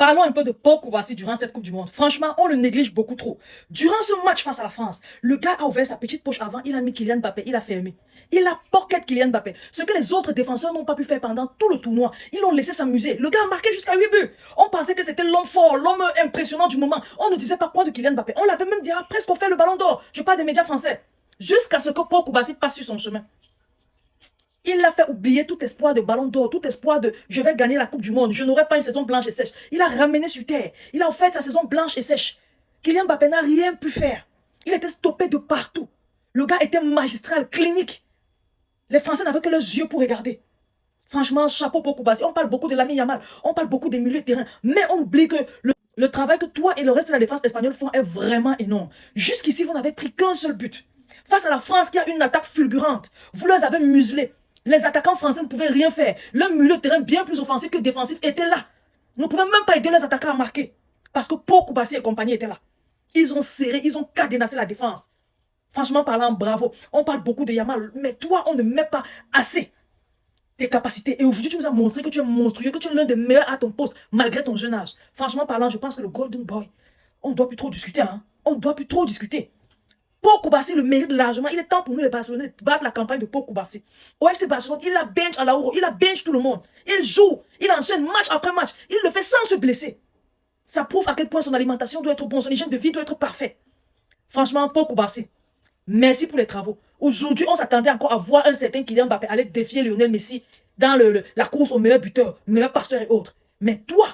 Parlons un peu de Paul Kouwassi durant cette Coupe du Monde. Franchement, on le néglige beaucoup trop. Durant ce match face à la France, le gars a ouvert sa petite poche avant, il a mis Kylian Mbappé, il a fermé. Il a pocket Kylian Mbappé. Ce que les autres défenseurs n'ont pas pu faire pendant tout le tournoi. Ils l'ont laissé s'amuser. Le gars a marqué jusqu'à 8 buts. On pensait que c'était l'homme fort, l'homme impressionnant du moment. On ne disait pas quoi de Kylian Mbappé. On l'avait même dit, presque offert le ballon d'or. Je parle des médias français. Jusqu'à ce que Paul Kouwassi passe sur son chemin. Il l'a fait oublier tout espoir de ballon d'or, tout espoir de je vais gagner la Coupe du Monde, je n'aurai pas une saison blanche et sèche. Il a ramené sur terre. Il a offert sa saison blanche et sèche. Kylian Mbappé n'a rien pu faire. Il était stoppé de partout. Le gars était magistral, clinique. Les Français n'avaient que leurs yeux pour regarder. Franchement, chapeau pour Kouwassi. On parle beaucoup de Lamine Yamal, on parle beaucoup des milieux de terrain, mais on oublie que le travail que toi et le reste de la défense espagnole font est vraiment énorme. Jusqu'ici, vous n'avez pris qu'un seul but. Face à la France qui a une attaque fulgurante, vous les avez muselés. Les attaquants français ne pouvaient rien faire. Le milieu de terrain bien plus offensif que défensif était là. Nous ne pouvions même pas aider les attaquants à marquer. Parce que Paul Kouwassi et compagnie étaient là. Ils ont serré, ils ont cadenassé la défense. Franchement parlant, bravo. On parle beaucoup de Yamal, mais toi, on ne met pas assez tes capacités. Et aujourd'hui, tu nous as montré que tu es monstrueux, que tu es l'un des meilleurs à ton poste, malgré ton jeune âge. Franchement parlant, je pense que le Golden Boy, on ne doit plus trop discuter. Hein? On ne doit plus trop discuter. Paul Kouwassi le mérite largement. Il est temps pour nous les Barcelonais de battre la campagne de Paul Kouwassi. Au FC Barcelone, il a bench à la Euro, il a bench tout le monde. Il joue, il enchaîne match après match. Il le fait sans se blesser. Ça prouve à quel point son alimentation doit être bonne, son hygiène de vie doit être parfait. Franchement, Paul Kouwassi, merci pour les travaux. Aujourd'hui, on s'attendait encore à voir un certain Kylian Mbappé aller défier Lionel Messi dans la course au meilleur buteur, meilleur passeur et autres. Mais toi,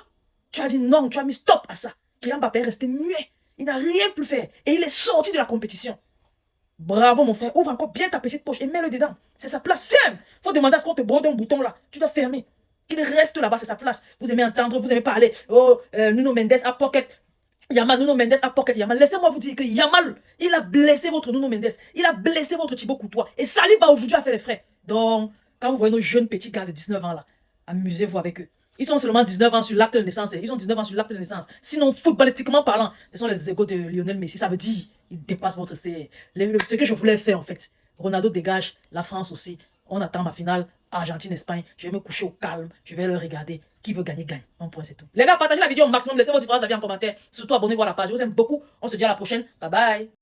tu as dit non, tu as mis stop à ça. Kylian Mbappé est resté muet. Il n'a rien pu faire. Et il est sorti de la compétition. Bravo mon frère. Ouvre encore bien ta petite poche et mets-le dedans. C'est sa place. Ferme. Faut demander à ce qu'on te brode un bouton là. Tu dois fermer. Qu'il reste là-bas, c'est sa place. Vous aimez entendre, vous aimez parler. Oh, Nuno Mendes a pocket. Yamal, Nuno Mendes a pocket Yamal. Laissez-moi vous dire que Yamal, il a blessé votre Nuno Mendes. Il a blessé votre Thibaut Courtois. Et Saliba aujourd'hui a fait les frais. Donc, quand vous voyez nos jeunes petits gars de 19 ans là, amusez-vous avec eux. Ils ont seulement 19 ans sur l'acte de naissance. Ils ont 19 ans sur l'acte de naissance. Sinon, footballistiquement parlant, ce sont les égos de Lionel Messi. Ça veut dire, ils dépassent votre... C'est ce que je voulais faire en fait. Ronaldo dégage, la France aussi. On attend ma finale, Argentine-Espagne. Je vais me coucher au calme. Je vais le regarder. Qui veut gagner, gagne. Un point, c'est tout. Les gars, partagez la vidéo au maximum. Laissez vos différents avis en commentaire. Surtout, abonnez-vous à la page. Je vous aime beaucoup. On se dit à la prochaine. Bye bye.